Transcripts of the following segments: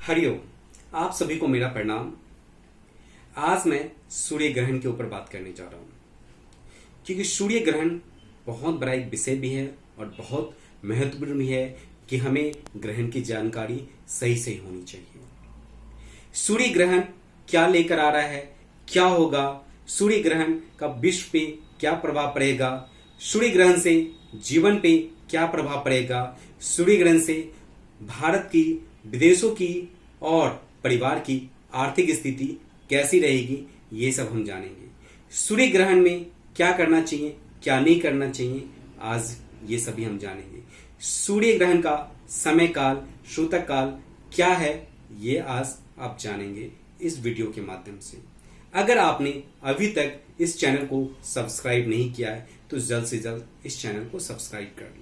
हरिओम। आप सभी को मेरा प्रणाम। आज मैं सूर्य ग्रहण के ऊपर बात करने जा रहा हूं, क्योंकि सूर्य ग्रहण बहुत बड़ा एक विषय भी है और बहुत महत्वपूर्ण भी है कि हमें ग्रहण की जानकारी सही सही होनी चाहिए। सूर्य ग्रहण क्या लेकर आ रहा है, क्या होगा, सूर्य ग्रहण का विश्व पे क्या प्रभाव पड़ेगा, सूर्य ग्रहण से जीवन पे क्या प्रभाव पड़ेगा, सूर्य ग्रहण से भारत की, विदेशों की और परिवार की आर्थिक स्थिति कैसी रहेगी, ये सब हम जानेंगे। सूर्य ग्रहण में क्या करना चाहिए, क्या नहीं करना चाहिए, आज ये सभी हम जानेंगे। सूर्य ग्रहण का समय काल, सूतक काल क्या है, ये आज आप जानेंगे इस वीडियो के माध्यम से। अगर आपने अभी तक इस चैनल को सब्सक्राइब नहीं किया है तो जल्द से जल्द इस चैनल को सब्सक्राइब कर लें।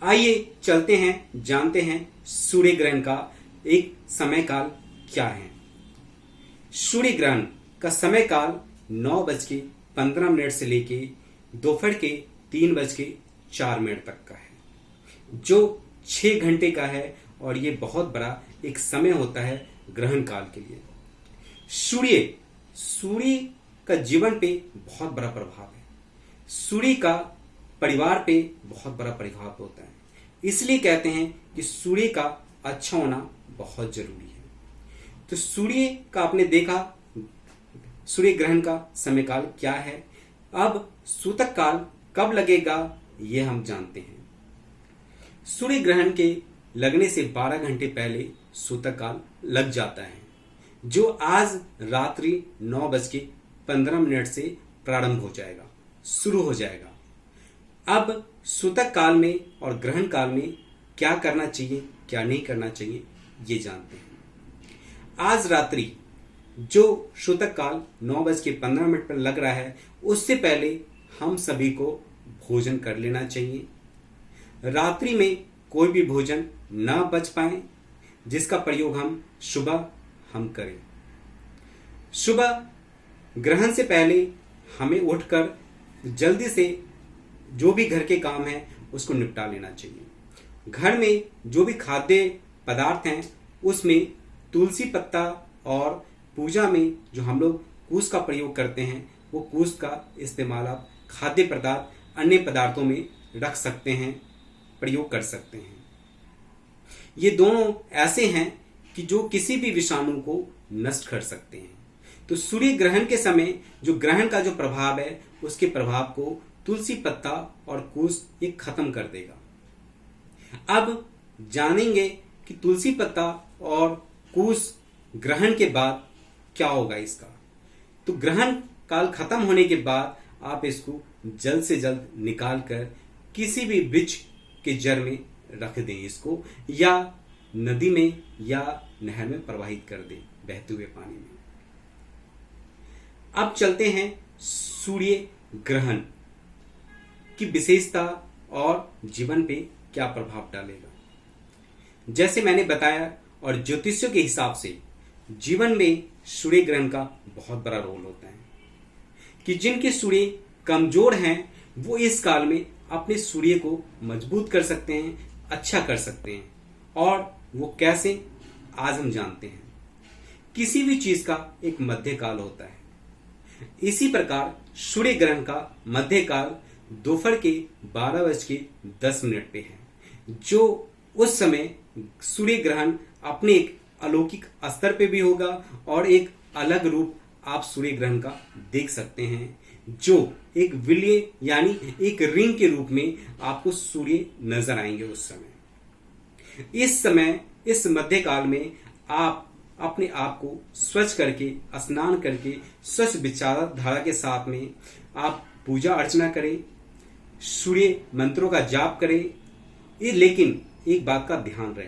आइए चलते हैं, जानते हैं सूर्य ग्रहण का एक समय काल क्या है। सूर्य ग्रहण का समय काल 9:15 से लेके दोपहर के 3:04 तक का है, जो 6 घंटे का है और ये बहुत बड़ा एक समय होता है ग्रहण काल के लिए। सूर्य का जीवन पे बहुत बड़ा प्रभाव है, सूर्य का परिवार पे बहुत बड़ा प्रभाव होता है। इसलिए कहते हैं कि सूर्य का अच्छा होना बहुत जरूरी है। तो सूर्य का आपने देखा, सूर्य ग्रहण का समय काल क्या है। अब सूतक काल कब लगेगा ये हम जानते हैं। सूर्य ग्रहण के लगने से 12 घंटे पहले सूतक काल लग जाता है, जो आज रात्रि 9:15 से प्रारंभ हो जाएगा, शुरू हो जाएगा। अब सूतक काल में और ग्रहण काल में क्या करना चाहिए, क्या नहीं करना चाहिए, ये जानते हैं। आज रात्रि जो सूतक काल 9:15 पर लग रहा है, उससे पहले हम सभी को भोजन कर लेना चाहिए। रात्रि में कोई भी भोजन ना बच पाए, जिसका प्रयोग हम सुबह करें। सुबह ग्रहण से पहले हमें उठकर जल्दी से जो भी घर के काम है उसको निपटा लेना चाहिए। घर में जो भी खाद्य पदार्थ हैं उसमें तुलसी पत्ता और पूजा में जो हम लोग कूश का प्रयोग करते हैं, वो कूश का इस्तेमाल आप खाद्य पदार्थ अन्य पदार्थों में रख सकते हैं, प्रयोग कर सकते हैं। ये दोनों ऐसे हैं कि जो किसी भी विषाणु को नष्ट कर सकते हैं। तो सूर्य ग्रहण के समय जो ग्रहण का जो प्रभाव है, उसके प्रभाव को तुलसी पत्ता और कूश ये खत्म कर देगा। अब जानेंगे कि तुलसी पत्ता और कूश ग्रहण के बाद क्या होगा इसका। तो ग्रहण काल खत्म होने के बाद आप इसको जल्द से जल्द निकाल कर किसी भी वृक्ष के जड़ में रख दें इसको, या नदी में या नहर में प्रवाहित कर दें बहते हुए पानी में। अब चलते हैं सूर्य ग्रहण की विशेषता और जीवन पे क्या प्रभाव डालेगा। जैसे मैंने बताया और ज्योतिषों के हिसाब से जीवन में सूर्य ग्रहण का बहुत बड़ा रोल होता है कि जिनके सूर्य कमजोर हैं वो इस काल में अपने सूर्य को मजबूत कर सकते हैं, अच्छा कर सकते हैं। और वो कैसे, आज हम जानते हैं। किसी भी चीज का एक मध्य काल होता है, इसी प्रकार सूर्य ग्रहण का मध्य काल दोपहर के 12:10 पे है, जो उस समय सूर्य ग्रहण अपने एक अलौकिक स्तर पे भी होगा और एक अलग रूप आप सूर्य ग्रहण का देख सकते हैं, जो एक विलय यानी एक रिंग के रूप में आपको सूर्य नजर आएंगे उस समय। इस समय, इस मध्य काल में आप अपने आप को स्वच्छ करके, स्नान करके, स्वच्छ विचारधारा के साथ में आप पूजा अर्चना करें, सूर्य मंत्रों का जाप करें। लेकिन एक बात का ध्यान रहे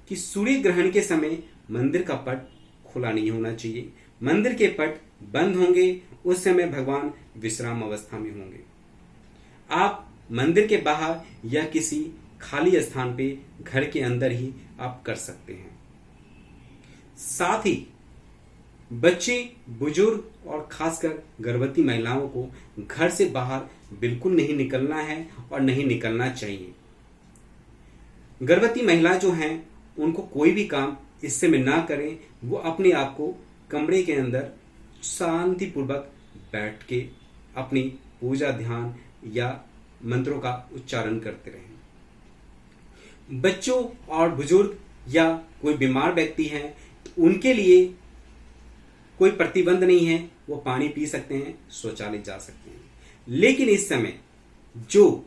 कि सूर्य ग्रहण के समय मंदिर का पट खुला नहीं होना चाहिए। मंदिर के पट बंद होंगे, उस समय भगवान विश्राम अवस्था में होंगे। आप मंदिर के बाहर या किसी खाली स्थान पे घर के अंदर ही आप कर सकते हैं। साथ ही बच्चे, बुजुर्ग और खासकर गर्भवती महिलाओं को घर से बाहर बिल्कुल नहीं निकलना है और नहीं निकलना चाहिए। गर्भवती महिला जो हैं उनको कोई भी काम इस समय ना करें, वो अपने आप को कमरे के अंदर शांतिपूर्वक बैठ के अपनी पूजा ध्यान या मंत्रों का उच्चारण करते रहें। बच्चों और बुजुर्ग या कोई बीमार व्यक्ति हैं, उनके लिए कोई प्रतिबंध नहीं है, वो पानी पी सकते हैं, शौचालय जा सकते हैं। लेकिन इस समय जो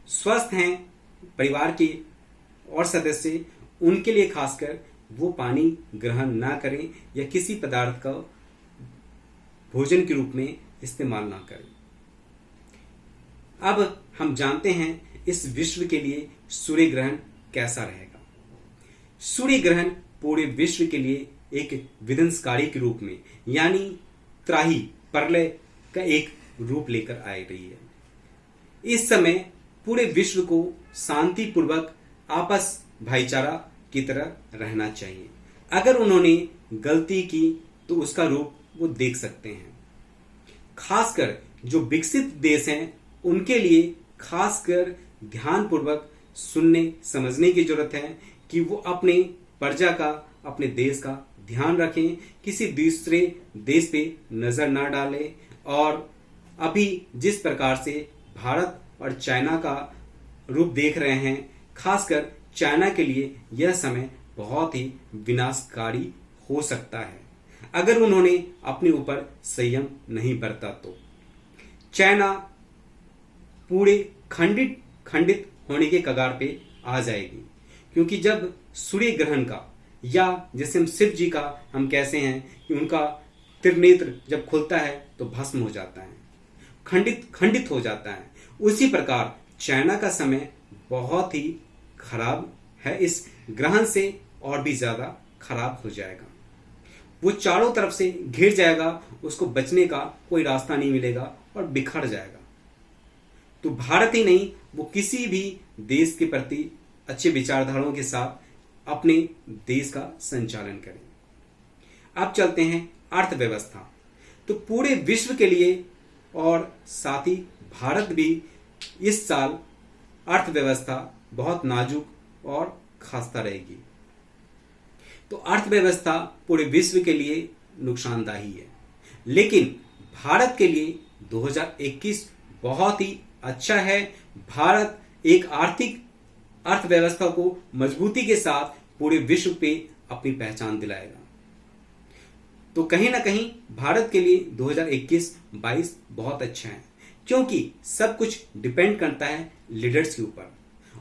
स्वस्थ हैं परिवार के और सदस्य, उनके लिए खासकर वो पानी ग्रहण ना करें या किसी पदार्थ का भोजन के रूप में इस्तेमाल ना करें। अब हम जानते हैं इस विश्व के लिए सूर्य ग्रहण कैसा रहेगा। सूर्य ग्रहण पूरे विश्व के लिए एक विध्वंसकारी के रूप में, यानी त्राही प्रलय का एक रूप लेकर आ रही है। इस समय पूरे विश्व को शांतिपूर्वक आपस भाईचारा की तरह रहना चाहिए। अगर उन्होंने गलती की तो उसका रूप वो देख सकते हैं। खासकर जो विकसित देश हैं, उनके लिए खासकर ध्यानपूर्वक सुनने समझने की जरूरत है कि वो अपने प्रजा का, अपने देश का ध्यान रखें, किसी दूसरे देश पे नजर ना डालें। और अभी जिस प्रकार से भारत और चाइना का रूप देख रहे हैं, खासकर चाइना के लिए यह समय बहुत ही विनाशकारी हो सकता है अगर उन्होंने अपने ऊपर संयम नहीं बरता तो। चाइना पूरे खंडित होने के कगार पे आ जाएगी, क्योंकि जब सूर्य ग्रहण का, या जैसे हम शिव जी का हम कैसे हैं कि उनका त्रिनेत्र जब खुलता है तो भस्म हो जाता है, खंडित हो जाता है, उसी प्रकार चाइना का समय बहुत ही खराब है। इस ग्रहण से और भी ज्यादा खराब हो जाएगा। वो चारों तरफ से घिर जाएगा, उसको बचने का कोई रास्ता नहीं मिलेगा और बिखर जाएगा। तो भारत ही नहीं, वो किसी भी देश के प्रति अच्छे विचारधाराओं के साथ अपने देश का संचालन करें। अब चलते हैं अर्थव्यवस्था। तो पूरे विश्व के लिए और साथ ही भारत भी इस साल अर्थव्यवस्था बहुत नाजुक और खस्ता रहेगी। तो अर्थव्यवस्था पूरे विश्व के लिए नुकसानदायी है, लेकिन भारत के लिए 2021 बहुत ही अच्छा है। भारत एक आर्थिक अर्थव्यवस्था को मजबूती के साथ पूरे विश्व पे अपनी पहचान दिलाएगा। तो कहीं ना कहीं भारत के लिए 2021-22 बहुत अच्छा है, क्योंकि सब कुछ डिपेंड करता है लीडर्स के ऊपर,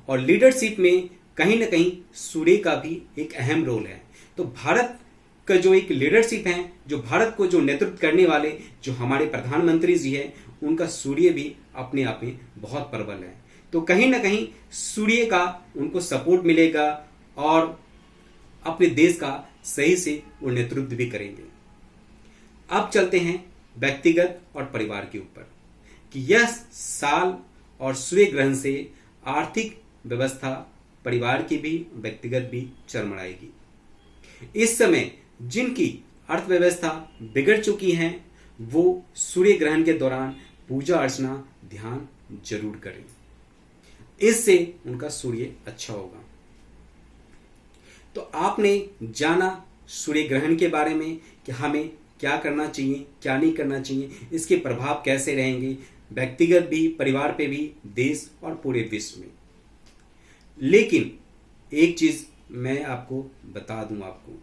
और लीडरशिप में कहीं ना कहीं सूर्य का भी एक अहम रोल है। तो भारत का जो एक लीडरशिप है, जो भारत को जो नेतृत्व करने वाले जो हमारे प्रधानमंत्री जी हैं, उनका सूर्य भी अपने आप में बहुत प्रबल है। तो कहीं ना कहीं सूर्य का उनको सपोर्ट मिलेगा और अपने देश का सही से वो नेतृत्व भी करेंगे। अब चलते हैं व्यक्तिगत और परिवार के ऊपर कि यह साल और सूर्य ग्रहण से आर्थिक व्यवस्था परिवार की भी व्यक्तिगत भी चरमराएगी। इस समय जिनकी अर्थव्यवस्था बिगड़ चुकी है, वो सूर्य ग्रहण के दौरान पूजा अर्चना ध्यान जरूर करें, इससे उनका सूर्य अच्छा होगा। तो आपने जाना सूर्य ग्रहण के बारे में कि हमें क्या करना चाहिए, क्या नहीं करना चाहिए, इसके प्रभाव कैसे रहेंगे व्यक्तिगत भी, परिवार पे भी, देश और पूरे विश्व में। लेकिन एक चीज मैं आपको बता दूं, आपको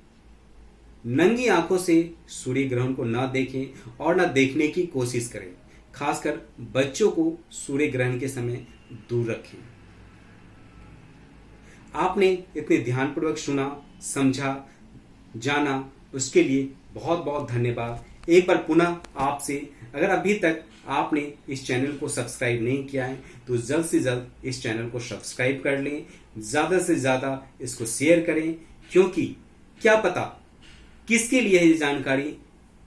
नंगी आंखों से सूर्य ग्रहण को ना देखें और ना देखने की कोशिश करें। खासकर बच्चों को सूर्य ग्रहण के समय दूर रखें। आपने इतने ध्यानपूर्वक सुना, समझा, जाना, उसके लिए बहुत बहुत धन्यवाद। एक बार पुनः आपसे, अगर अभी तक आपने इस चैनल को सब्सक्राइब नहीं किया है तो जल्द से जल्द इस चैनल को सब्सक्राइब कर लें, ज्यादा से ज्यादा इसको शेयर करें, क्योंकि क्या पता किसके लिए ये जानकारी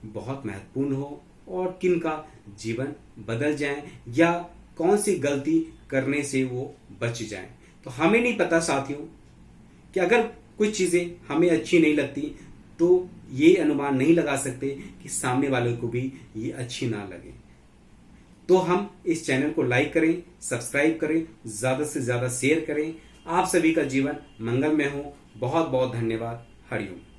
बहुत महत्वपूर्ण हो और किन का जीवन बदल जाए या कौन सी गलती करने से वो बच जाए। तो हमें नहीं पता साथियों कि अगर कुछ चीजें हमें अच्छी नहीं लगती तो ये अनुमान नहीं लगा सकते कि सामने वाले को भी ये अच्छी ना लगे। तो हम इस चैनल को लाइक करें, सब्सक्राइब करें, ज्यादा से ज्यादा शेयर करें। आप सभी का जीवन मंगलमय हो। बहुत बहुत धन्यवाद। हरिओम।